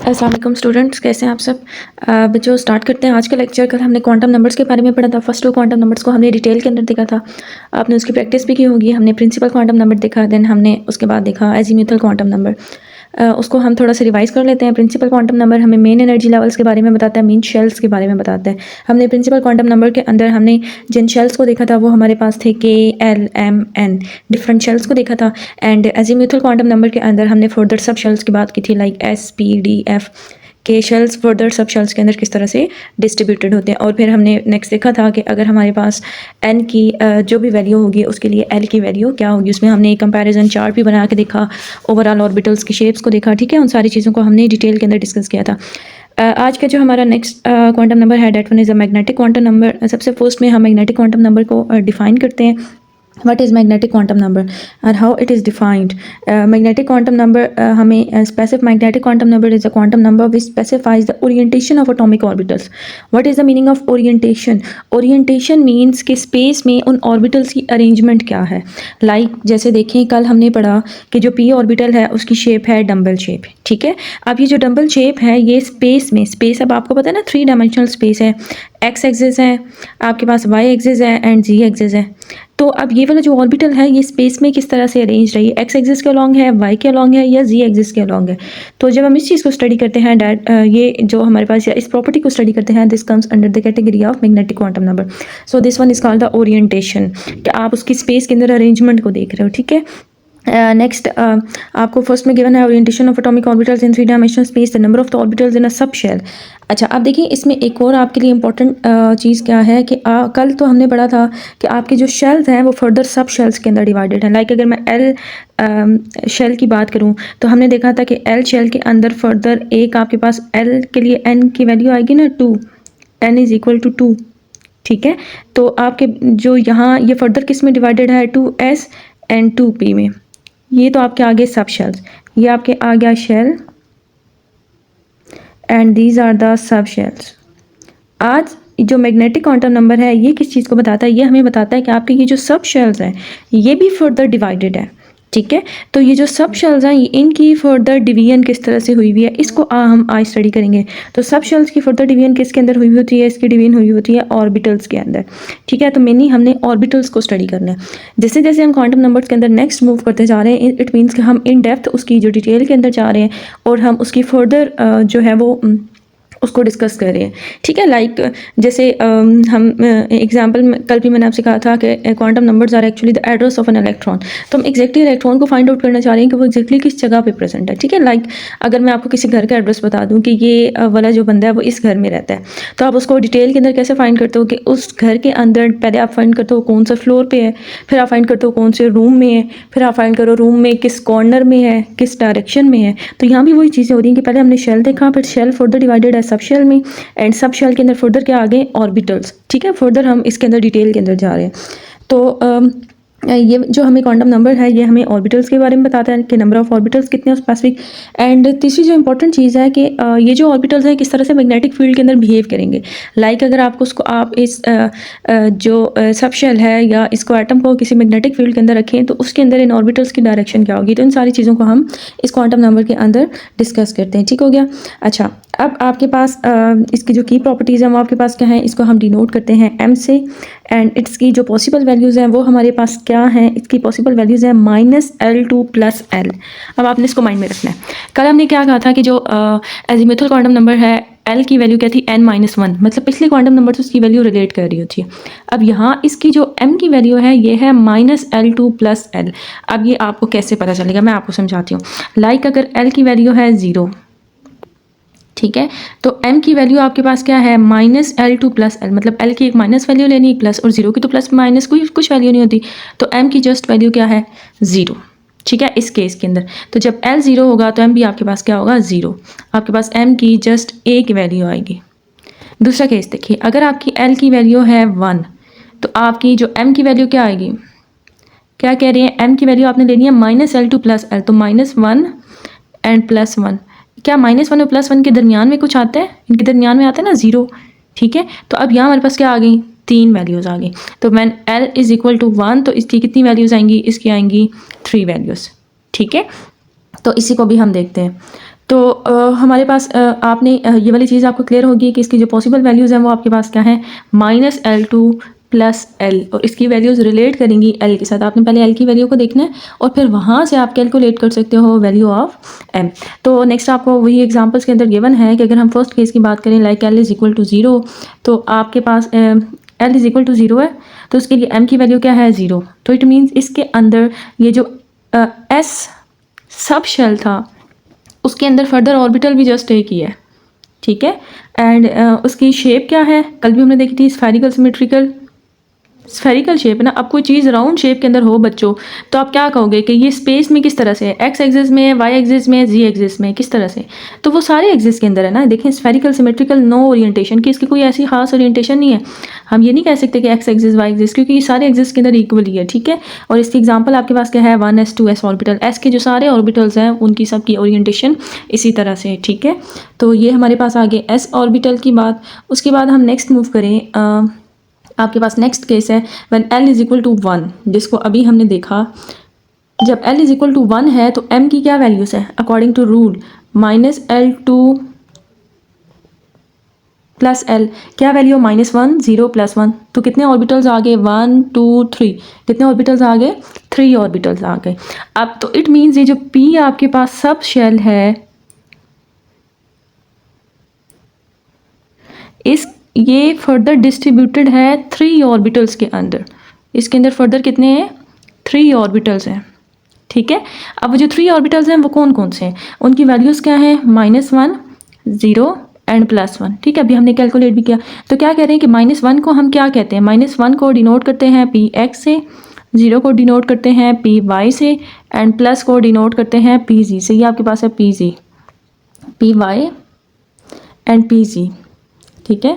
अस्सलाम वालेकुम स्टूडेंट्स, कैसे हैं आप सब। बच्चों स्टार्ट करते हैं आज का लेक्चर। कल हमने क्वांटम नंबर्स के बारे में पढ़ा था। फर्स्ट 2 क्वांटम नंबर्स को हमने डिटेल के अंदर देखा था। आपने उसकी प्रैक्टिस भी की होगी। हमने प्रिंसिपल क्वांटम नंबर देखा, देन हमने उसके बाद देखा एजीम्यूथल क्वांटम नंबर। उसको हम थोड़ा सा रिवाइज कर लेते हैं। प्रिंसिपल क्वांटम नंबर हमें मेन एनर्जी लेवल्स के बारे में बताता है, मेन शेल्स के बारे में बताता है। हमने प्रिंसिपल क्वांटम नंबर के अंदर हमने जिन शेल्स को देखा था वो हमारे पास थे K, L, M, N, different shells को देखा था। एंड एजीम्यूथल क्वांटम नंबर के अंदर हमने फर्दर सब शेल्स की बात की थी, like S, P, D, F के शेल्स फर्दर सब शेल्स के अंदर किस तरह से डिस्ट्रीब्यूटेड होते हैं। और फिर हमने नेक्स्ट देखा था कि अगर हमारे पास एन की जो भी वैल्यू होगी उसके लिए एल की वैल्यू क्या होगी। उसमें हमने एक कंपैरिजन चार्ट भी बना के देखा, ओवरऑल ऑर्बिटल्स की शेप्स को देखा। ठीक है, उन सारी चीज़ों को हमने डिटेल के अंदर डिस्कस किया था। आज का जो हमारा नेक्स्ट क्वांटम नंबर है that one is a magnetic quantum number. सबसे फर्स्ट में हम मैग्नेटिक क्वांटम नंबर को डिफाइन करते हैं। What is magnetic quantum number and how it is defined? Magnetic quantum number हमें specific magnetic quantum number is a quantum number which specifies the orientation of atomic orbitals. What is the meaning of orientation? Orientation means कि space में उन orbitals की arrangement क्या है। Like जैसे देखें कल हमने पढ़ा कि जो p orbital है उसकी shape है डम्बल शेप। ठीक है, अब ये जो डम्बल शेप है ये स्पेस में, स्पेस अब आपको पता है ना 3 डायमेंशनल स्पेस है। एक्स एक्सिस है आपके पास, वाई एक्सिस है एंड जी एक्सिस है। तो अब ये वाला जो ऑर्बिटल है ये स्पेस में किस तरह से अरेंज रही है, एक्स एक्सिस के अलॉन्ग है, वाई के अलॉन्ग है या जी एक्सिस के अलॉन्ग है। तो जब हम इस चीज़ को स्टडी करते हैं डैट ये जो हमारे पास इस प्रॉपर्टी को स्टडी करते हैं, this comes under the category of magnetic quantum number. So this one is called the orientation, कि आप उसकी स्पेस के अंदर अरेंजमेंट को देख रहे हो। ठीक है, नेक्स्ट आपको फर्स्ट में गिवन है orientation of atomic orbitals in 3 dimensional space, the number of the orbitals in a subshell. अच्छा, अब देखिए इसमें एक और आपके लिए इंपॉर्टेंट चीज़ क्या है कि कल तो हमने पढ़ा था कि आपके जो शेल्स हैं वो फर्दर सब शेल्स के अंदर डिवाइडेड हैं। लाइक अगर मैं एल शेल की बात करूं तो हमने देखा था कि एल शेल के अंदर फर्दर एक आपके पास एल के लिए एन की वैल्यू आएगी ना 2, एन इज़ इक्वल टू 2। ठीक है, तो आपके जो यहाँ ये फर्दर किस में डिवाइडेड है, 2s एंड 2p में। ये तो आपके आगे सब शेल्स, ये आपके आ गया shell and these are the subshells. आज जो मैग्नेटिक क्वांटम नंबर है ये किस चीज़ को बताता है, ये हमें बताता है कि आपके ये जो सब शेल्स हैं ये भी फर्दर डिवाइडेड है। ठीक है, तो ये जो सब शेल्स हैं इनकी फर्दर डिवीजन किस तरह से हुई हुई है इसको हम आज स्टडी करेंगे। तो सब शेल्स की फर्दर डिवीजन किसके अंदर हुई होती है, इसकी डिवीजन हुई होती है ऑर्बिटल्स के अंदर। ठीक है, तो मेनली हमने ऑर्बिटल्स को स्टडी करना है। जैसे जैसे हम क्वांटम नंबर्स के अंदर नेक्स्ट मूव करते जा रहे हैं, इट मीन्स कि हम इन डेप्थ उसकी जो डिटेल के अंदर जा रहे हैं और हम उसकी फर्दर जो है वो उसको डिस्कस कर रहे हैं। ठीक है, लाइक जैसे हम एग्जांपल कल भी मैंने आपसे कहा था कि quantum numbers are actually the address of an electron. तो हम एक्जैक्टली इलेक्ट्रॉन को फाइंड आउट करना चाह रहे हैं कि वो एक्जैक्टली किस जगह पे प्रेजेंट है। ठीक है, लाइक अगर मैं आपको किसी घर का एड्रेस बता दूं कि ये वाला जो बंदा है वो इस घर में रहता है, तो आप उसको डिटेल के अंदर कैसे फाइंड करते हो कि उस घर के अंदर पहले आप फाइंड करते हो कौन सा फ्लोर पे है, फिर आप फाइंड करते हो कौन से रूम में है, फिर आप फाइंड करो रूम में किस कॉर्नर में है, किस डायरेक्शन में है। तो यहाँ भी वही चीज़ें हो रही हैं कि पहले हमने शेल देखा, फिर शेल फर्दर डिवाइडेड है सब शेल में एंड सब शेल के अंदर फर्दर क्या आ गए ऑर्बिटल्स। ठीक है, फर्दर हम इसके अंदर डिटेल के अंदर जा रहे हैं। तो ये जो हमें क्वांटम नंबर है ये हमें ऑर्बिटल्स के बारे में बताता है कि नंबर ऑफ ऑर्बिटल्स कितने स्पेसिफिक। एंड तीसरी जो इंपॉर्टेंट चीज़ है कि ये जो ऑर्बिटल्स हैं किस तरह से मैग्नेटिक फील्ड के अंदर बिहेव करेंगे। लाइक अगर आपको उसको आप इस जो सब शेल है या इसको एटम को किसी मैग्नेटिक फील्ड के अंदर रखें तो उसके अंदर इन ऑर्बिटल्स की डायरेक्शन क्या होगी। तो इन सारी चीज़ों को हम इस क्वांटम नंबर के अंदर डिस्कस करते हैं। ठीक हो गया। अच्छा, अब आपके पास इसकी जो की प्रॉपर्टीज़ हैं वो आपके पास क्या है, इसको हम डिनोट करते हैं m से। एंड इट्स की जो पॉसिबल वैल्यूज़ हैं वो हमारे पास क्या हैं, इसकी पॉसिबल वैल्यूज़ हैं -L2 + L। अब आपने इसको माइंड में रखना है। कल हमने क्या कहा था कि जो एजीम्यूथल क्वांटम नंबर है L की वैल्यू क्या थी, n-1, मतलब पिछले क्वांटम नंबर से उसकी वैल्यू रिलेट कर रही होती है। अब यहाँ इसकी जो m की वैल्यू है ये है -L2 + L। अब ये आपको कैसे पता चलेगा मैं आपको समझाती हूँ। लाइक अगर L की वैल्यू है 0, ठीक है, तो m की वैल्यू आपके पास क्या है -L2 + L, मतलब L की एक माइनस वैल्यू लेनी, प्लस, और 0 की तो प्लस माइनस कोई कुछ वैल्यू नहीं होती, तो m की जस्ट वैल्यू क्या है 0। ठीक है, इस केस के अंदर तो जब L 0 होगा तो m भी आपके पास क्या होगा 0, आपके पास m की जस्ट एक वैल्यू आएगी। दूसरा केस देखिए, अगर आपकी L की वैल्यू है 1 तो आपकी जो m की वैल्यू क्या आएगी, क्या कह रहे हैं, m की वैल्यू आपने लेनी है -L2 + L, तो -1 एंड +1। क्या -1 और +1 के दरमियान में कुछ आता है, इनके दरमियान में आता है ना 0। ठीक है, तो अब यहाँ हमारे पास क्या आ गई, 3 वैल्यूज़ आ गई। तो when L is equal to 1 तो इसकी कितनी वैल्यूज़ आएंगी, इसकी आएंगी 3 वैल्यूज़। ठीक है, तो इसी को भी हम देखते हैं। तो हमारे पास आपने ये वाली चीज़ आपको क्लियर होगी कि इसकी जो पॉसिबल वैल्यूज़ हैं वो आपके पास क्या है, -L2 प्लस L, और इसकी वैल्यूज़ रिलेट करेंगी L के साथ। आपने पहले L की वैल्यू को देखना है और फिर वहाँ से आप कैलकुलेट कर सकते हो वैल्यू ऑफ M। तो नेक्स्ट आपको वही एग्जांपल्स के अंदर गिवन है कि अगर हम फर्स्ट केस की बात करें, like L is equal to 0, तो आपके पास L इज़ इक्वल टू 0 है, तो उसके लिए M की वैल्यू क्या है, 0। तो इट मीन्स इसके अंदर ये जो S सब शेल था उसके अंदर फर्दर ऑर्बिटल भी जस्ट एक ही है, ठीक है। एंड उसकी शेप क्या है, कल भी हमने देखी थी, स्फेरिकल सिमेट्रिकल, स्फेरिकल शेप है ना। अब कोई चीज़ राउंड शेप के अंदर हो बच्चों, तो आप क्या कहोगे कि ये स्पेस में किस तरह से है, एक्स एक्सिस में, वाई एक्सिस में, जी एक्सिस में, किस तरह से, तो वो सारे एक्सिस के अंदर है ना। देखें स्फेरिकल सिमेट्रिकल, नो ओरिएंटेशन की, इसकी कोई ऐसी खास ओरिएंटेशन नहीं है। हम ये नहीं कह सकते कि एक्स एक्सिस वाई एक्सिस, क्योंकि ये सारे एक्सिस के अंदर इक्वली है, ठीक है। और इसकी एग्जांपल आपके पास क्या है, 1s 2s ऑर्बिटल, एस के जो सारे ऑर्बिटल्स हैं उनकी सबकी ओरिएंटेशन इसी तरह से, ठीक है। तो ये हमारे पास आगे एस ऑर्बिटल की बात। उसके बाद हम नेक्स्ट मूव करें, आपके पास नेक्स्ट केस है when L is equal to 1, जिसको अभी हमने देखा। जब L इज इक्वल टू 1 है तो M की क्या वैल्यूज़ है according to rule, -L2 plus L, क्या वैल्यू, -1 0 प्लस 1, तो कितने ऑर्बिटल्स आ गए, 1 2 3, कितने ऑर्बिटल्स आ गए, 3 ऑर्बिटल्स आ गए। अब तो इट मीन्स ये जो P आपके पास सब शेल है, ये फर्दर डिस्ट्रीब्यूटेड है 3 ऑर्बिटल्स के अंदर। इसके अंदर फर्दर कितने हैं, 3 ऑर्बिटल्स हैं, ठीक है। अब वो जो 3 ऑर्बिटल्स हैं वो कौन कौन से हैं, उनकी वैल्यूज़ क्या हैं, -1 0 एंड +1, ठीक है। अभी हमने कैलकुलेट भी किया। तो क्या कह रहे हैं कि -1 को हम क्या कहते हैं, -1 को डिनोट करते हैं Px से, 0 को डिनोट करते हैं Py से, एंड प्लस को डिनोट करते हैं Pz से। ये आपके पास है Pz, Py एंड Pz, ठीक है।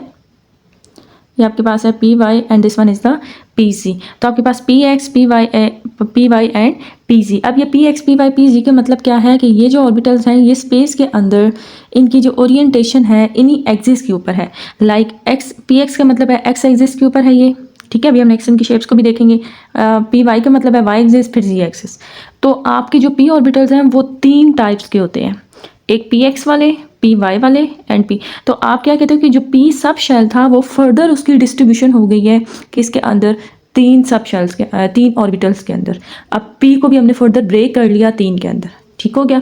ये आपके पास है Py and this one is the Pz। तो आपके पास Px Py एंड Pz। अब ये Px Py Pz का मतलब क्या है कि ये जो ऑर्बिटल्स हैं ये स्पेस के अंदर इनकी जो ओरिएंटेशन है इन्हीं एक्सिस के ऊपर है। लाइक x, Px का मतलब है x एक्सिस के ऊपर है ये, ठीक है। अभी हम नेक्स्ट इनकी शेप्स को भी देखेंगे। Py का मतलब है y एक्सिस फिर z एक्सिस। तो आपके जो p ऑर्बिटल्स हैं वो 3 टाइप्स के होते हैं, एक Px वाले, Py वाले एंड P। तो आप क्या कहते हो कि जो P सब शेल था वो फर्दर उसकी डिस्ट्रीब्यूशन हो गई है कि इसके अंदर 3 सब शेल्स के 3 ऑर्बिटल्स के अंदर। अब P को भी हमने फर्दर ब्रेक कर लिया 3 के अंदर, ठीक हो गया।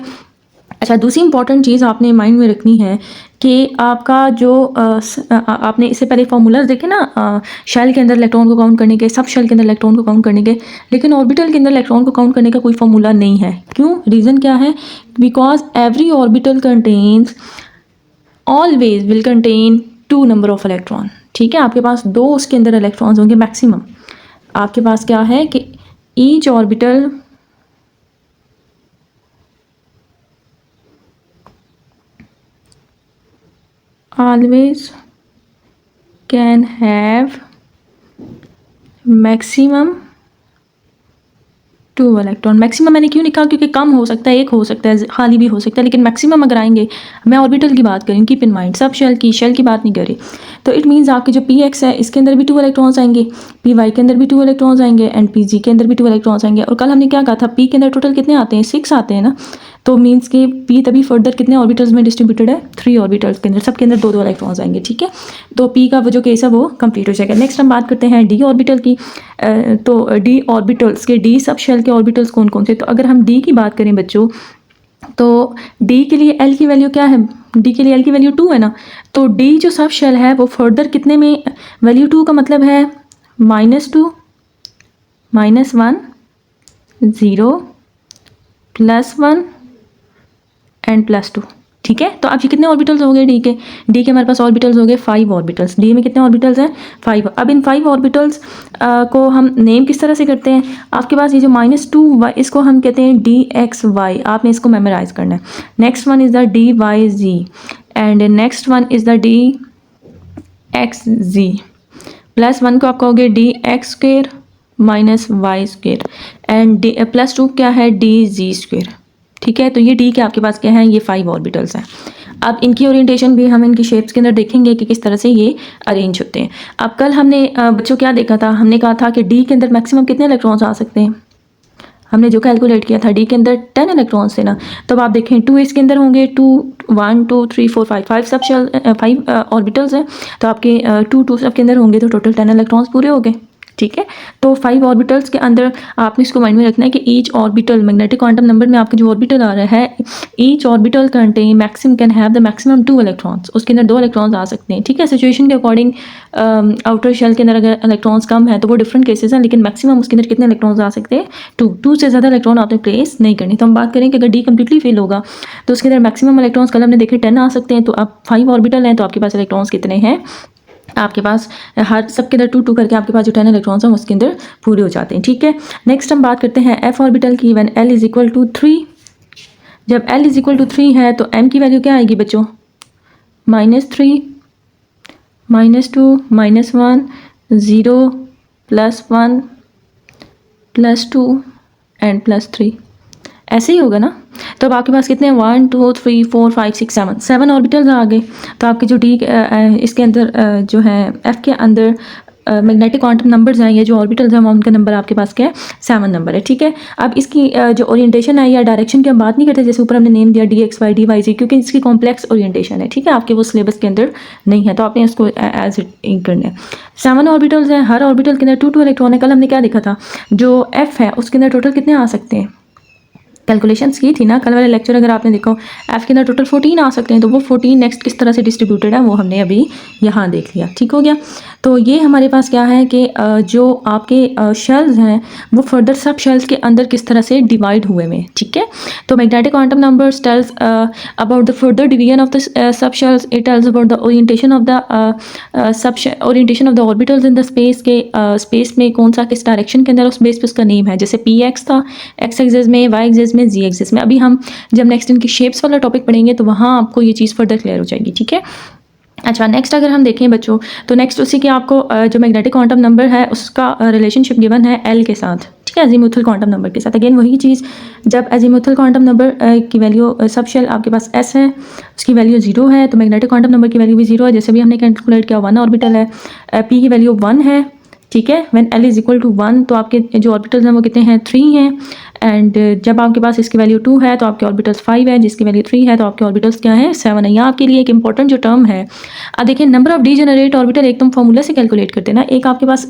अच्छा, दूसरी इंपॉर्टेंट चीज़ आपने माइंड में रखनी है कि आपका जो आपने इससे पहले फार्मूलाज देखे ना, शेल के अंदर इलेक्ट्रॉन को काउंट करने के, सब शेल के अंदर इलेक्ट्रॉन को काउंट करने के, लेकिन ऑर्बिटल के अंदर इलेक्ट्रॉन को काउंट करने का कोई फार्मूला नहीं है। क्यों, रीज़न क्या है, because every orbital contains always will contain 2 number of electron, ठीक है। आपके पास 2 उसके अंदर इलेक्ट्रॉन्स होंगे मैक्सिमम। आपके पास क्या है कि each orbital always can have maximum 2 electron. Maximum मैंने क्यों लिखा, क्योंकि कम हो सकता है, एक हो सकता है, खाली भी हो सकता है, लेकिन मैक्सिमम अगर आएंगे, मैं ऑर्बिटल की बात करूँ, keep in mind, subshell की बात नहीं कर रही। तो इट मीन्स आपके जो Px है इसके अंदर भी 2 इलेक्ट्रॉन्स आएंगे, Py के अंदर भी 2 इलेक्ट्रॉन्स आएंगे एंड Pz के अंदर भी 2 इलेक्ट्रॉन्स आएंगे। और कल हमने क्या कहा था, P के अंदर टोटल कितने आते हैं, 6 आते हैं ना। तो मीन्स कि P तभी फर्दर कितने ऑर्बिटल्स में डिस्ट्रीब्यूटेड है, 3 ऑर्बिटल्स के अंदर, सबके अंदर 2 इलेक्ट्रॉन्स आएंगे, ठीक है। तो P का वो जो केस है वो कंप्लीट हो जाएगा। नेक्स्ट हम बात करते हैं D ऑर्बिटल की। तो D ऑर्बिटल्स के, D सब शेल के ऑर्बिटल्स कौन कौन से। तो अगर हम D की बात करें बच्चों, तो D के लिए L की वैल्यू क्या है, D के लिए L की वैल्यू 2 है ना। तो D जो सब शेल है वो फर्दर कितने में, वैल्यू 2 का मतलब है -2 -1 0 +1 एंड +2, ठीक है। तो अब ये कितने ऑर्बिटल्स हो गए D के हमारे पास ऑर्बिटल्स हो गए 5 ऑर्बिटल्स। D में कितने ऑर्बिटल्स हैं, 5। अब इन 5 ऑर्बिटल्स को हम नेम किस तरह से करते हैं, आपके पास ये जो -2 इसको हम कहते हैं dxy, आपने इसको मेमोराइज करना है। Next one is the dyz and next one is the dxz, +1 को आप कहोगे dx² -y² एंड +2 क्या है, dz², ठीक है। तो ये D के आपके पास क्या है, ये 5 ऑर्बिटल्स हैं। अब इनकी ओरिएंटेशन भी हम इनकी शेप्स के अंदर देखेंगे कि किस तरह से ये अरेंज होते हैं। अब कल हमने बच्चों क्या देखा था, हमने कहा था कि D के अंदर मैक्सिमम कितने इलेक्ट्रॉन्स आ सकते हैं, हमने जो कैलकुलेट किया था डी के अंदर 10 इलेक्ट्रॉन्स थे ना, तो अब आप देखें 2 इसके अंदर होंगे, 2 1 2 3 4 5 सब शेल 5 ऑर्बिटल्स हैं, तो आपके 2 सब के अंदर होंगे, तो टोटल 10 इलेक्ट्रॉन्स पूरे हो गए। ठीक है, तो 5 ऑर्बिटल्स के अंदर आपने इसको माइंड में रखना है कि each orbital magnetic quantum number में आपके जो ऑर्बिटल आ रहा है, each orbital contain maximum can have the maximum 2 electrons, उसके अंदर 2 इलेक्ट्रॉन्स आ सकते हैं। ठीक है, सिचुएशन के अकॉर्डिंग आउटर शेल के अंदर अगर इलेक्ट्रॉन्स कम है तो वो डिफरेंट केसेस हैं, लेकिन मैक्सिमम उसके अंदर कितने इलेक्ट्रॉन्स आ सकते हैं, 2 से ज़्यादा इलेक्ट्रॉन आपने प्लेस नहीं करनी। तो हम बात करें कि अगर डी कम्प्लीटली फेल होगा तो उसके अंदर मैक्सिमम इलेक्ट्रॉन्स कल हमने देखे 10 आ सकते हैं, तो अब 5 ऑर्बिटल हैं, तो आपके पास इलेक्ट्रॉन्स कितने हैं, आपके पास हर सबके अंदर 2 2 करके आपके पास जो 10 इलेक्ट्रॉन्स हैं उसके अंदर पूरे हो जाते हैं। ठीक है, नेक्स्ट हम बात करते हैं एफ ऑर्बिटल की। When L is equal to 3, जब एल इज इक्वल टू 3 है तो एम की वैल्यू क्या आएगी बच्चों, -3 -2 -1 0 +1 +2 एंड +3, ऐसे ही होगा ना। तो अब आपके पास कितने हैं, 1 2 3 4 5 6 7 ऑर्बिटल्स आ गए। तो आपके जो डी इसके अंदर जो है एफ के अंदर मैग्नेटिक क्वांटम नंबर्स हैं, ये जो ऑर्बिटल्स हैं उनका नंबर आपके पास क्या है, 7 नंबर है। ठीक है, अब इसकी जो ओरिएंटेशन है या डायरेक्शन की हम बात नहीं करते, जैसे ऊपर हमने नेम दिया DXY DYZ, क्योंकि इसकी कॉम्प्लेक्स ओरिएंटेशन है। ठीक है, आपके वो सिलेबस के अंदर नहीं है, तो आपने इसको एज इट करना है। 7 ऑर्बिटल्स हैं, हर ऑर्बिटल के अंदर 2 2 इलेक्ट्रॉन है। कल हमने क्या देखा था, जो एफ है उसके अंदर टोटल कितने आ सकते हैं, कैलकुलेशंस की थी ना कल वाले लेक्चर, अगर आपने देखो एफ के अंदर टोटल 14 आ सकते हैं, तो वो 14 नेक्स्ट किस तरह से डिस्ट्रीब्यूटेड है वो हमने अभी यहाँ देख लिया। ठीक हो गया, तो ये हमारे पास क्या है कि जो आपके शेल्स हैं वो फर्दर सब शेल्स के अंदर किस तरह से डिवाइड हुए में। ठीक है, तो magnetic quantum numbers tales about the further division of the sub shells, it tells about the orientation of the orientation of the orbitals in the space के स्पेस में कौन सा किस डायरेक्शन के अंदर उस बेस पे उसका नेम है, जैसे PX था एक्स एक्सिस में, वाई एक्सिस में, जी एक्सिस में। अभी हम जब नेक्स्ट इनकी शेप्स वाला टॉपिक पढ़ेंगे तो वहाँ आपको ये चीज़ फर्दर क्लियर हो जाएगी। ठीक है, अच्छा नेक्स्ट अगर हम देखें बच्चों, तो नेक्स्ट उसी के आपको जो मैग्नेटिक क्वांटम नंबर है उसका रिलेशनशिप गिवन है एल के साथ। ठीक है, अजीमुथल क्वांटम नंबर के साथ। अगेन वही चीज़, जब अजीमुथल क्वांटम नंबर की वैल्यू सब शेल आपके पास एस है, उसकी वैल्यू 0 है, तो मैग्नेटिक क्वांटम नंबर की वैल्यू भी 0 है। जैसे भी हमने कैलकुलेट किया 1 ऑर्बिटल है, पी की वैल्यू 1 है। ठीक है, when L is equal to 1, तो आपके जो ऑर्बिटल्स हैं वो कितने हैं, 3 हैं। एंड जब आपके पास इसकी वैल्यू 2 है तो आपके ऑर्बिटल्स 5 है, जिसकी वैल्यू 3 है तो आपके ऑर्बिटल्स क्या है, 7 है। यहाँ आपके लिए एक इंपॉर्टेंट जो टर्म है, अब देखिए नंबर ऑफ डीजेनरेट ऑर्बिटल एक तुम फॉर्मूला से कैलकुलेट करते हैं ना, एक आपके पास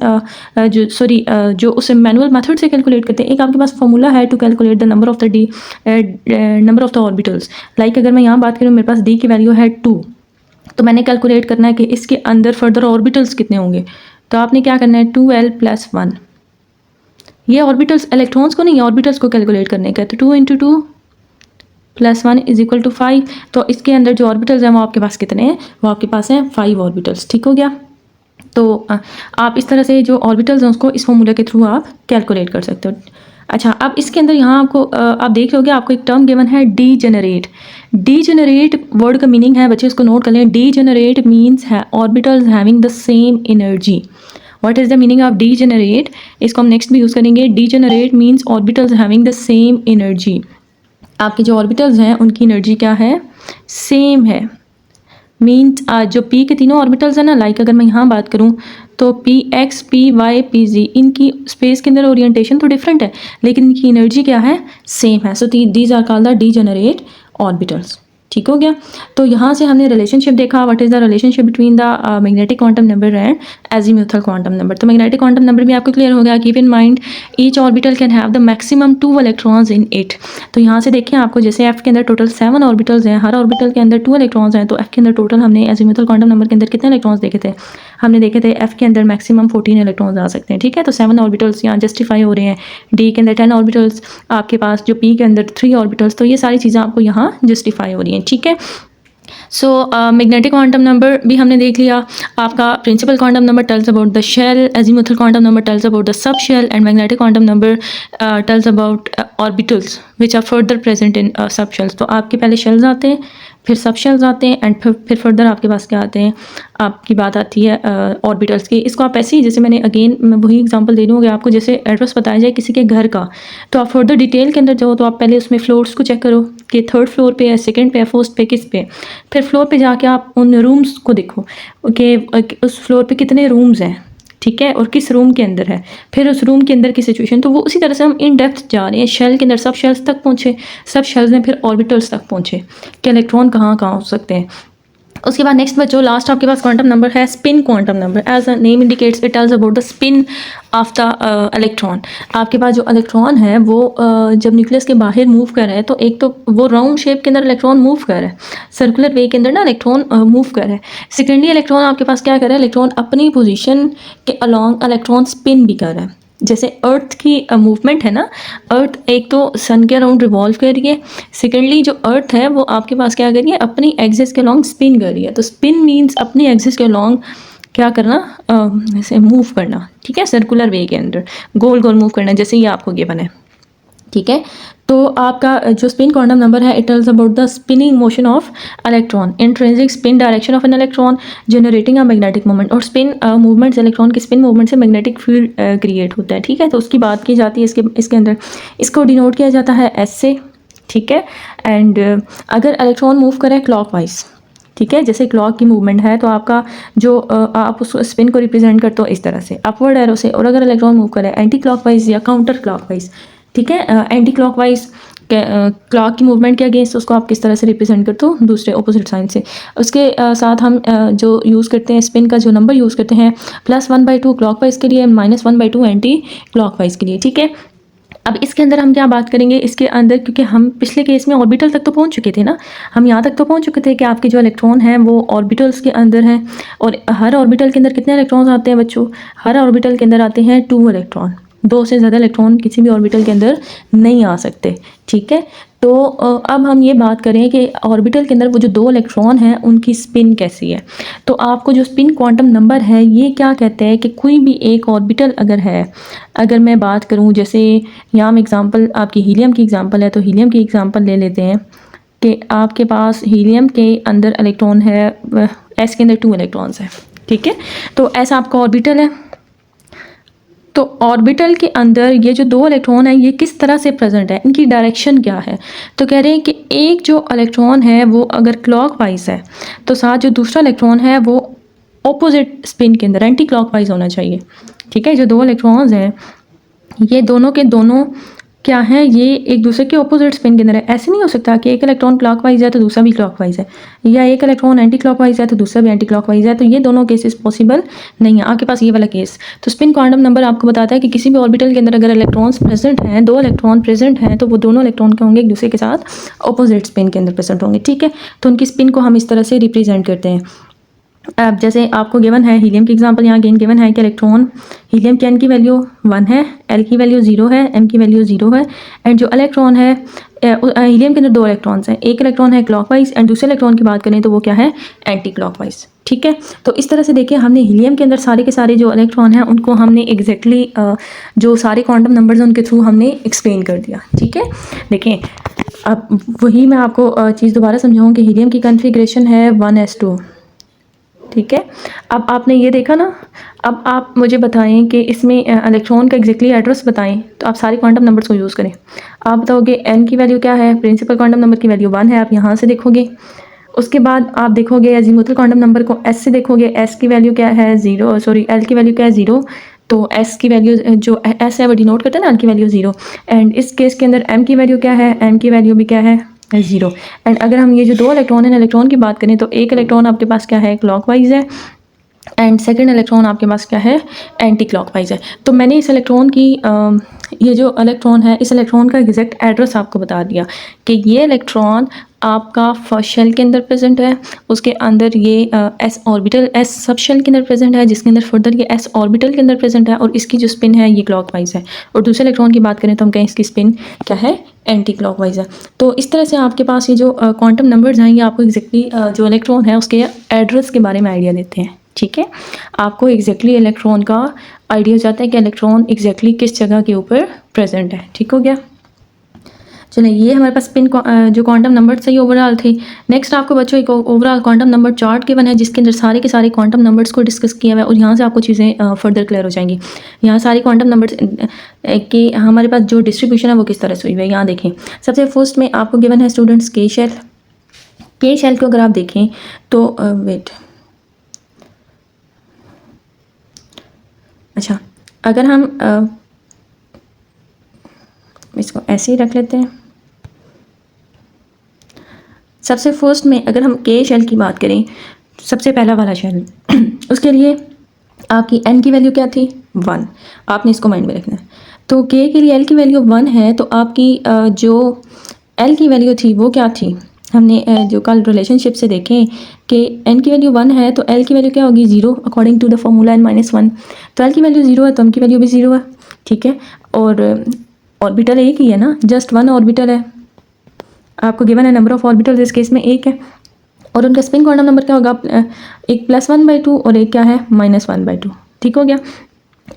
जो उसे मैनुअल मेथड से कैलकुलेट करते हैं, एक आपके पास फॉर्मूला है to calculate the number of the orbitals. Like अगर मैं यहाँ बात करूँ, मेरे पास डी की वैल्यू है 2, तो मैंने कैलकुलेट करना है कि इसके अंदर फर्दर ऑर्बिटल्स कितने होंगे, तो आपने क्या करना है 2l + 1। ये ऑर्बिटल्स इलेक्ट्रॉन्स को नहीं, ऑर्बिटल्स को कैलकुलेट करने का, तो 2 × 2 + 1 = 5। तो इसके अंदर जो ऑर्बिटल्स हैं वो आपके पास कितने हैं, वो आपके पास हैं 5 ऑर्बिटल्स। ठीक हो गया, तो आप इस तरह से जो ऑर्बिटल्स हैं उसको इस फॉर्मूला के थ्रू आप कैलकुलेट कर सकते हो। अच्छा, अब इसके अंदर यहाँ आपको आप देख लोगे, आपको एक टर्म गिवन है डीजेनरेट। डीजेनरेट वर्ड का मीनिंग है, बच्चे इसको नोट कर लें, डीजेनरेट मीन्स है orbitals having the same energy. What is the meaning of degenerate, इसको हम नेक्स्ट भी यूज़ करेंगे। Degenerate means orbitals having the same energy. आपके जो ऑर्बिटल्स हैं उनकी एनर्जी क्या है, सेम है। मीन्स जो पी के तीनों ऑर्बिटल्स हैं ना, लाइक अगर मैं यहाँ बात करूँ तो PX PY PZ, इनकी स्पेस के अंदर ओरिएंटेशन तो डिफरेंट है लेकिन इनकी एनर्जी क्या है, सेम है। So these are called the degenerate orbitals. ठीक हो गया, तो यहाँ से हमने रिलेशनशिप देखा, what is the relationship between the magnetic quantum number and azimuthal quantum number. तो मैग्नेटिक क्वांटम नंबर भी आपको क्लियर हो गया। Keep in mind each orbital can have the maximum 2 electrons in it. तो यहाँ से देखें आपको, जैसे एफ के अंदर टोटल 7 ऑर्बिटल्स हैं, हर ऑर्बिटल के अंदर 2 इलेक्ट्रॉन्स हैं, तो एफ के अंदर टोटल हमने अजीमुथल क्वांटम नंबर के अंदर कितने इलेक्ट्रॉन्स देखे थे, हमने देखे थे एफ के अंदर मैक्सिमम 14 इलेक्ट्रॉन्स आ सकते हैं। ठीक है, तो 7 ऑर्बिटल्स यहाँ जस्टिफाई हो रहे हैं। डी के अंदर 10 ऑर्बिटल्स, आपके पास जो पी के अंदर 3 ऑर्बिटल्स, तो ये सारी चीज़ें आपको यहाँ जस्टिफाई हो रही हैं। ठीक है, सो मैग्नेटिक क्वांटम नंबर भी हमने देख लिया। आपका principal quantum number tells about the shell, azimuthal quantum number tells about the sub shell, and magnetic quantum number tells about orbitals which are further present in sub shells. तो आपके पहले shells आते हैं, फिर सब शेल्स आते हैं, and फिर फर्दर आपके पास क्या आते हैं, आपकी बात आती है ऑर्बिटल्स की। इसको आप ऐसे ही, जैसे मैं वही एग्जांपल दे दूँगी आपको, जैसे एड्रेस बताया जाए किसी के घर का, तो आप फर्दर डिटेल के अंदर जाओ तो आप पहले उसमें फ्लोर्स को चेक करो कि 3rd फ्लोर पे है, 2nd पे है, 1st पे, किस पे। फिर फ्लोर पे जाके आप उन रूम्स को देखो कि उस फ्लोर पे कितने रूम्स हैं, ठीक है, और किस रूम के अंदर है, फिर उस रूम के अंदर की सिचुएशन। तो वो उसी तरह से हम इन डेप्थ जा रहे हैं शेल के अंदर, सब शेल्स तक पहुँचे, सब शेल्स में फिर ऑर्बिटल्स तक पहुँचे कि इलेक्ट्रॉन कहाँ कहाँ हो सकते हैं। उसके बाद नेक्स्ट बच्चों लास्ट आपके पास क्वांटम नंबर है spin quantum number. As a name indicates it tells about the spin of the electron. आपके पास जो इलेक्ट्रॉन है वो जब न्यूक्लियस के बाहर मूव कर रहा है, तो एक तो वो राउंड शेप के अंदर इलेक्ट्रॉन मूव कर रहा है, सर्कुलर वे के अंदर ना इलेक्ट्रॉन मूव कर रहा है। सेकेंडली इलेक्ट्रॉन आपके पास क्या कर रहा है, इलेक्ट्रॉन अपनी पोजिशन के अलॉन्ग इलेक्ट्रॉन स्पिन भी कर रहा है। जैसे अर्थ की मूवमेंट है ना, अर्थ एक तो सन के अराउंड रिवॉल्व कर रही है, सेकेंडली जो अर्थ है वो आपके पास क्या कर रही है, अपनी एक्सिस के लॉन्ग स्पिन कर रही है। तो स्पिन मीन्स अपनी एक्सिस के लॉन्ग क्या करना, ऐसे मूव करना, ठीक है, सर्कुलर वे के अंदर गोल गोल मूव करना, जैसे ये आपको गिवन है, ठीक है। तो आपका जो स्पिन क्वांटम नंबर है it tells about the spinning motion of electron, intrinsic spin direction of an electron generating a magnetic moment. और स्पिन मूवमेंट से, इलेक्ट्रॉन के स्पिन मूवमेंट से मैग्नेटिक फील्ड क्रिएट होता है, ठीक है। तो उसकी बात की जाती है इसके अंदर, इसको डिनोट किया जाता है एस से, ठीक है। एंड अगर इलेक्ट्रॉन मूव करे क्लॉकवाइज, ठीक है, जैसे क्लॉक की मूवमेंट है तो आपका जो आप उस स्पिन को रिप्रेजेंट करते हो इस तरह से अपवर्ड एरो से, और अगर इलेक्ट्रॉन मूव करे एंटी क्लॉकवाइज या काउंटर क्लॉकवाइज, ठीक है, एंटी क्लॉकवाइज क्लॉक की मूवमेंट के अगेंस्ट उसको आप किस तरह से रिप्रेजेंट करते हो, दूसरे ऑपोजिट साइन से। उसके साथ हम जो यूज़ करते हैं स्पिन का जो नंबर यूज़ करते हैं +1/2 क्लॉकवाइज के लिए, -1/2 एंटी क्लॉकवाइज के लिए, ठीक है। अब इसके अंदर हम क्या बात करेंगे इसके अंदर, क्योंकि हम पिछले केस में ऑर्बिटल तक तो पहुंच चुके थे ना, हम यहाँ तक तो पहुंच चुके थे कि आपके जो इलेक्ट्रॉन हैं वो ऑर्बिटल्स के अंदर हैं, और हर ऑर्बिटल के अंदर कितने इलेक्ट्रॉन्स आते हैं बच्चों, हर ऑर्बिटल के अंदर आते हैं 2 इलेक्ट्रॉन, 2 से ज़्यादा इलेक्ट्रॉन किसी भी ऑर्बिटल के अंदर नहीं आ सकते, ठीक है। तो अब हम ये बात करें कि ऑर्बिटल के अंदर वो जो 2 इलेक्ट्रॉन हैं उनकी स्पिन कैसी है। तो आपको जो स्पिन क्वांटम नंबर है ये क्या कहते हैं कि कोई भी एक ऑर्बिटल अगर है, अगर मैं बात करूं जैसे यहाँ एग्जांपल आपकी हीलियम की एग्जांपल है, तो हीलियम की एग्जांपल ले लेते हैं कि आपके पास हीलियम के अंदर इलेक्ट्रॉन है, एस के अंदर 2 इलेक्ट्रॉन्स हैं, ठीक है। तो ऐसा आपका ऑर्बिटल है, तो ऑर्बिटल के अंदर ये जो 2 इलेक्ट्रॉन है ये किस तरह से प्रेजेंट है, इनकी डायरेक्शन क्या है। तो कह रहे हैं कि एक जो इलेक्ट्रॉन है वो अगर क्लॉकवाइज है तो साथ जो दूसरा इलेक्ट्रॉन है वो ऑपोजिट स्पिन के अंदर एंटी क्लॉकवाइज होना चाहिए, ठीक है। जो 2 इलेक्ट्रॉन्स हैं ये दोनों के दोनों क्या है, ये एक दूसरे के ऑपोजिट स्पिन के अंदर है। ऐसे नहीं हो सकता कि एक इलेक्ट्रॉन क्लॉकवाइज है तो दूसरा भी क्लॉकवाइज है, या एक इलेक्ट्रॉन एंटी क्लॉकवाइज है तो दूसरा भी एंटी क्लॉकवाइज है, तो ये दोनों केसेस पॉसिबल नहीं है आपके पास ये वाला केस। तो स्पिन क्वांटम नंबर आपको बताता है कि किसी भी ऑर्बिटल के अंदर अगर इलेक्ट्रॉन्स प्रेजेंट हैं, 2 इलेक्ट्रॉन प्रेजेंट हैं, तो वो दोनों इलेक्ट्रॉन के होंगे एक दूसरे के साथ ऑपोजिट स्पिन के अंदर प्रेजेंट होंगे, ठीक है। तो उनकी स्पिन को हम इस तरह से रिप्रेजेंट करते हैं। अब जैसे आपको गिवन है हीलियम की एग्जांपल, यहाँ गेन गिवन है कि इलेक्ट्रॉन हीलियम की एन की वैल्यू 1 है, एल की वैल्यू 0 है, एम की वैल्यू 0 है। एंड जो इलेक्ट्रॉन है हीलियम के अंदर 2 इलेक्ट्रॉन्स हैं, एक इलेक्ट्रॉन है क्लॉकवाइज एंड दूसरे इलेक्ट्रॉन की बात करें तो वो क्या है, एंटी क्लॉकवाइज, ठीक है। तो इस तरह से देखिए हमने हीलियम के अंदर सारे के सारे जो इलेक्ट्रॉन हैं उनको हमने एग्जैक्टली जो सारे क्वांटम नंबर्स हैं उनके थ्रू हमने एक्सप्लेन कर दिया, ठीक है। देखें अब वही मैं आपको चीज़ दोबारा समझाऊँ कि हीलियम की कन्फिग्रेशन है 1s2, ठीक है। अब आपने ये देखा ना, अब आप मुझे बताएं कि इसमें इलेक्ट्रॉन का एग्जैक्टली एड्रेस बताएं, तो आप सारे क्वांटम नंबर्स को यूज़ करें। आप बताओगे एन की वैल्यू क्या है, प्रिंसिपल क्वांटम नंबर की वैल्यू 1 है, आप यहाँ से देखोगे। उसके बाद आप देखोगे अजीमुथल क्वांटम नंबर को एस से देखोगे, एस की वैल्यू क्या है 0, सॉरी एल की वैल्यू क्या है 0, तो एस की वैल्यू जो एस है वो डिनोट करते हैं ना एल की वैल्यू 0। एंड इस केस के अंदर एम की वैल्यू क्या है, एम की वैल्यू भी क्या है 0। एंड अगर हम ये जो 2 इलेक्ट्रॉन है इलेक्ट्रॉन की बात करें तो एक इलेक्ट्रॉन आपके पास क्या है, क्लॉकवाइज है, एंड सेकंड इलेक्ट्रॉन आपके पास क्या है, एंटी क्लॉकवाइज है। तो मैंने इस इलेक्ट्रॉन की ये जो इलेक्ट्रॉन है इस इलेक्ट्रॉन का एग्जैक्ट एड्रेस आपको बता दिया कि ये इलेक्ट्रॉन आपका फर्स्ट शेल के अंदर प्रेजेंट है, उसके अंदर ये S orbital S sub shell के अंदर प्रेजेंट है, जिसके अंदर फर्दर ये एस ऑर्बिटल के अंदर प्रेजेंट है, और इसकी जो स्पिन है ये क्लॉकवाइज है। और दूसरे इलेक्ट्रॉन की बात करें तो हम कहें इसकी स्पिन क्या है, एंटी क्लॉकवाइज है। तो इस तरह से आपके पास ये जो क्वांटम नंबर्स हैं ये आपको एग्जैक्टली जो इलेक्ट्रॉन है उसके एड्रेस के बारे में आइडिया देते हैं, ठीक है। आपको एग्जैक्टली इलेक्ट्रॉन का आइडिया हो जाता है कि इलेक्ट्रॉन एग्जैक्टली किस जगह के ऊपर प्रेजेंट है, ठीक हो गया। चलिए ये हमारे पास स्पिन जो क्वांटम नंबर सही ओवरऑल थे। नेक्स्ट आपको बच्चों एक overall quantum number chart given है जिसके अंदर सारे के सारे क्वांटम नंबर्स को डिस्कस किया हुआ है, और यहाँ से आपको चीज़ें फर्दर क्लियर हो जाएंगी। यहाँ सारे क्वांटम नंबर्स के हमारे पास जो डिस्ट्रीब्यूशन है वो किस तरह से हुई है, यहाँ देखें। सबसे फर्स्ट में आपको गिवन है स्टूडेंट्स के शेल को अगर आप देखें तो वेट अच्छा, अगर हम इसको ऐसे ही रख लेते हैं। सबसे फर्स्ट में अगर हम के शेल की बात करें, सबसे पहला वाला शेल उसके लिए आपकी एन की वैल्यू क्या थी 1, आपने इसको माइंड में रखना है। तो के लिए एल की वैल्यू 1 है, तो आपकी जो एल की वैल्यू थी वो क्या थी, हमने जो कल रिलेशनशिप से देखें कि एन की वैल्यू 1 है तो एल की वैल्यू क्या होगी 0 according to the formula n-1। तो एल की वैल्यू 0 है तो एम की वैल्यू भी 0 है, ठीक है। और ऑर्बिटल एक ही है ना, जस्ट 1 ऑर्बिटल है, आपको गिवन है नंबर ऑफ ऑर्बिटल इस केस में एक है, और उनका स्पिन क्वांटम नंबर क्या होगा, एक +1/2 और एक क्या है -1/2, ठीक हो गया।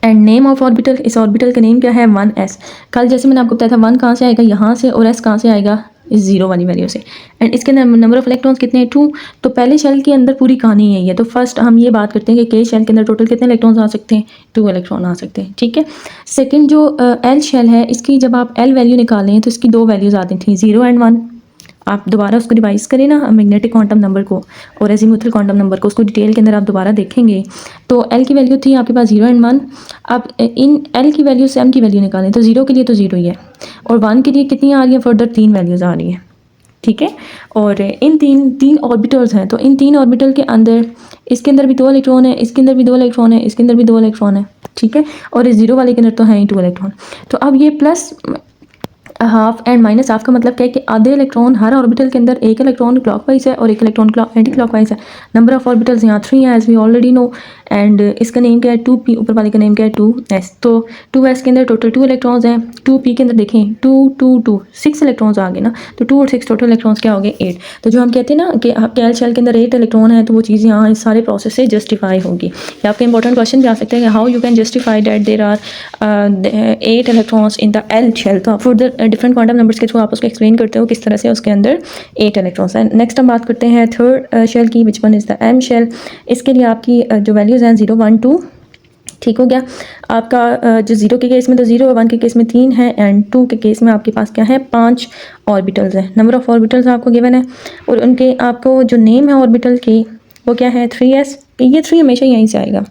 एंड नेम ऑफ ऑर्बिटल, इस ऑर्बिटल का नेम क्या है 1s। कल जैसे मैंने आपको बताया था 1 कहाँ से आएगा यहाँ से, और s कहाँ से आएगा इस 0 वाली वैल्यू से। एंड इसके अंदर नंबर ऑफ इलेक्ट्रॉन्स कितने हैं 2। तो पहले शेल के अंदर पूरी कहानी यही है। तो फर्स्ट हम ये बात करते हैं कि के शेल के अंदर टोटल कितने इलेक्ट्रॉन्स आ सकते हैं, 2 इलेक्ट्रॉन आ सकते हैं, ठीक है। सेकेंड जो एल शेल है, इसकी जब आप एल वैल्यू निकालें तो इसकी 2 वैल्यूज़ आती थी 0 एंड 1। आप दोबारा उसको रिवाइज करें ना मैग्नेटिक क्वांटम नंबर को और एजीमुथल क्वांटम नंबर को, उसको डिटेल के अंदर आप दोबारा देखेंगे। तो एल की वैल्यू थी आपके पास 0 एंड 1। आप इन एल की वैल्यू से एम की वैल्यू निकालें तो 0 के लिए तो 0 ही है, और 1 के लिए कितनी आ रही है, फर्दर 3 वैल्यूज़ आ रही है, ठीक है। और इन तीन ऑर्बिटल्स हैं, तो इन 3 ऑर्बिटल के अंदर इसके अंदर भी 2 इलेक्ट्रॉन है, इसके अंदर भी 2 इलेक्ट्रॉन है, इसके अंदर भी 2 इलेक्ट्रॉन है, ठीक है। और इस 0 वाले के अंदर तो है ही 2 इलेक्ट्रॉन। तो अब ये plus half and minus half का मतलब क्या है कि आधे इलेक्ट्रॉन हर ऑर्बिटल के अंदर, एक इलेक्ट्रॉन क्लॉकवाइज है और एक इलेक्ट्रॉन एंटी क्लॉकवाइज है। नंबर ऑफ ऑर्बिटल्स यहाँ 3 है as we already know, and इसका नेम क्या है 2p, ऊपर वाले का नेम क्या है 2s। तो 2s के अंदर टोटल 2 इलेक्ट्रॉन्स हैं, 2p के अंदर देखें 2 2 2 6 इलेक्ट्रॉन्स आ गए ना, तो 2 और 6 टोटल इलेक्ट्रॉन्स क्या हो गए 8। तो जो हम कहते हैं ना कि कैल शेल के अंदर 8 इलेक्ट्रॉन है, तो वो चीज़ यहाँ इस सारे प्रोसेस से जस्टिफाई होगी। या आपका इंपॉर्टेंट क्वेश्चन भी आ सकता है कि how you can justify that there are 8 electrons in the L shell. तो फर्दर डिफरेंट क्वांटम नंबर्स के थ्रू आप उसको एक्सप्लेन करते हो किस तरह से उसके अंदर 8 इलेक्ट्रॉन्स हैं। नेक्स्ट हम बात करते हैं थर्ड शेल की, which one is the M shell. इसके लिए आपकी जो वैल्यूज़ हैं 0 1 2, ठीक हो गया। आपका जो 0 के केस में तो 0 है, 1 के केस में 3 है, एंड 2 के केस में आपके पास क्या है 5 ऑर्बिटल्स हैं। नंबर ऑफ ऑर्बिटल्स आपको गिवन है, और उनके आपको जो नेम है ऑर्बिटल की वो क्या है 3s। ये 3 हमेशा यहीं से आएगा,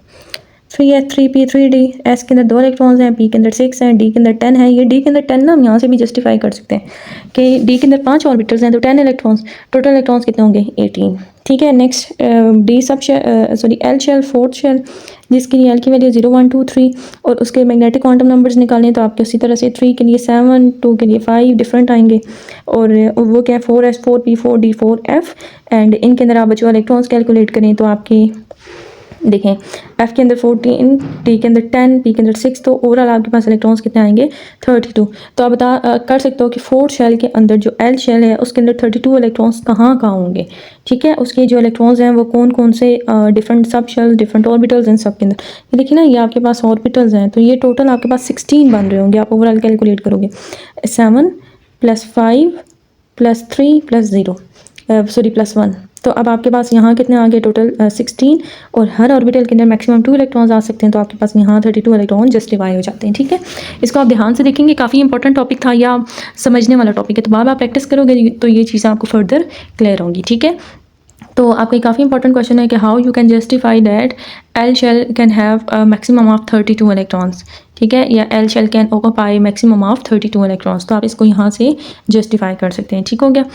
3s 3p 3d। s के अंदर 2 इलेक्ट्रॉन्स हैं, p के अंदर 6 हैं, d के अंदर 10 है। ये d के अंदर 10 ना हम यहाँ से भी जस्टिफाई कर सकते हैं कि d के अंदर 5 ऑर्बिटल्स हैं तो 10 इलेक्ट्रॉन्स, टोटल इलेक्ट्रॉन्स कितने होंगे 18, ठीक है। Next D sub sorry L shell, fourth shell, जिसके लिए एल की वैल्यू 0 1 2 3, और उसके मैग्नेटिक क्वांटम नंबर्स निकालें तो आपके उसी तरह से 3 के लिए 7, 2 के लिए 5 डिफरेंट आएंगे, और वो क्या है 4s 4p 4d 4f। And इनके अंदर आप बच्चों इलेक्ट्रॉन्स कैलकुलेट करें तो आपकी देखें F के अंदर 14, T के अंदर 10, P के अंदर 6, तो ओवरऑल आपके पास इलेक्ट्रॉन्स कितने आएंगे 32। तो आप बता कर सकते हो कि फोर्थ शेल के अंदर जो एल शेल है उसके अंदर 32 इलेक्ट्रॉन्स कहाँ होंगे, ठीक है। उसके जो इलेक्ट्रॉन्स हैं वो कौन कौन से डिफरेंट सब शेल, डिफरेंट ऑर्बिटल्स इन सब के अंदर। ये देखिए ना, ये आपके पास ऑर्बिटल्स हैं, तो ये टोटल आपके पास 16 बन रहे होंगे। आप ओवरऑल कैलकुलेट करोगे 7 + 5 + 3 + 0 सॉरी +1। तो अब आपके पास यहाँ कितने आ गए टोटल 16, और हर ऑर्बिटल के अंदर मैक्सिमम 2 इलेक्ट्रॉन्स आ सकते हैं, तो आपके पास यहाँ 32 इलेक्ट्रॉन जस्टिफाई हो जाते हैं, ठीक है। इसको आप ध्यान से देखेंगे, काफ़ी इंपॉर्टेंट टॉपिक था या समझने वाला टॉपिक है, तो बार बार प्रैक्टिस करोगे तो ये चीज़ें आपको फर्दर क्लियर होंगी, ठीक है। तो आपका काफ़ी इंपॉर्टेंट क्वेश्चन है कि how you can justify that L shell can have maximum of 32 electrons, ठीक है, या L shell can occupy maximum of 32 electrons. तो आप इसको यहाँ से जस्टिफाई कर सकते हैं, ठीक हो गया।